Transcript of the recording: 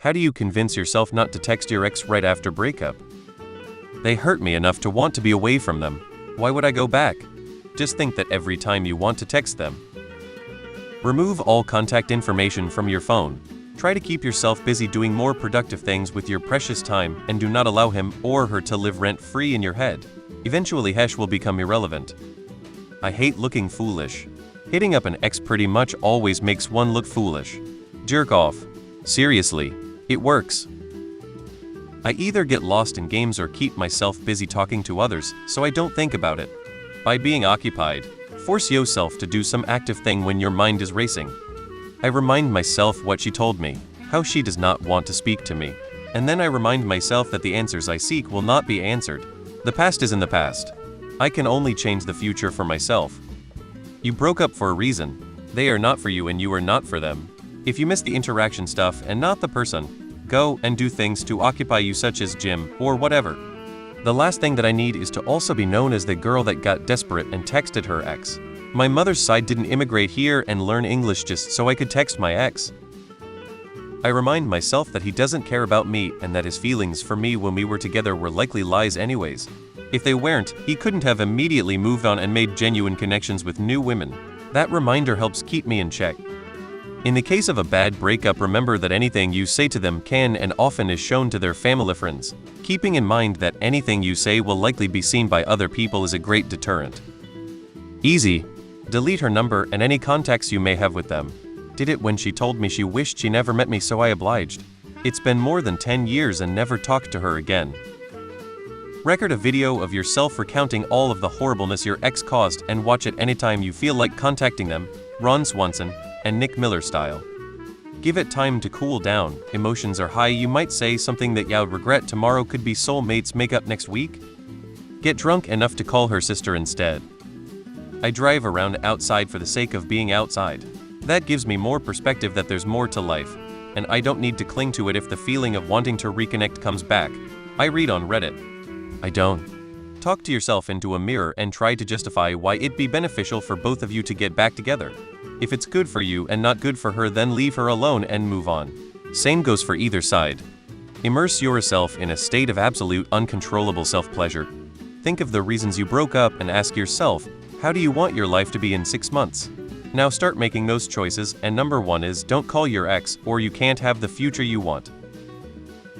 How do you convince yourself not to text your ex right after breakup? They hurt me enough to want to be away from them. Why would I go back? Just think that every time you want to text them. Remove all contact information from your phone. Try to keep yourself busy doing more productive things with your precious time and do not allow him or her to live rent-free in your head. Eventually Hesh will become irrelevant. I hate looking foolish. Hitting up an ex pretty much always makes one look foolish. Jerk off. Seriously, it works. I either get lost in games or keep myself busy talking to others so I don't think about it. By being occupied, force yourself to do some active thing when your mind is racing. I remind myself what she told me, how she does not want to speak to me, and then I remind myself that the answers I seek will not be answered. The past is in the past. I can only change the future for myself. You broke up for a reason. They are not for you and you are not for them. If you miss the interaction stuff and not the person, go and do things to occupy you such as gym or whatever. The last thing that I need is to also be known as the girl that got desperate and texted her ex. My mother's side didn't immigrate here and learn English just so I could text my ex. I remind myself that he doesn't care about me and that his feelings for me when we were together were likely lies anyways. If they weren't, he couldn't have immediately moved on and made genuine connections with new women. That reminder helps keep me in check. In the case of a bad breakup, remember that anything you say to them can and often is shown to their family friends. Keeping in mind that anything you say will likely be seen by other people is a great deterrent. Easy. Delete her number and any contacts you may have with them. Did it when she told me she wished she never met me, so I obliged. It's been more than 10 years and never talked to her again. Record a video of yourself recounting all of the horribleness your ex caused and watch it anytime you feel like contacting them, Ron Swanson and Nick Miller style. Give it time to cool down. Emotions are high. You might say something that you'd regret tomorrow. Could be soulmates make up next week. Get drunk enough to call her sister instead. I drive around outside for the sake of being outside. That gives me more perspective that there's more to life, and I don't need to cling to it if the feeling of wanting to reconnect comes back. I read on Reddit. I don't. Talk to yourself into a mirror and try to justify why it'd be beneficial for both of you to get back together. If it's good for you and not good for her, then leave her alone and move on. Same goes for either side. Immerse yourself in a state of absolute uncontrollable self-pleasure. Think of the reasons you broke up and ask yourself, how do you want your life to be in 6 months? Now start making those choices, and number 1 is don't call your ex or you can't have the future you want.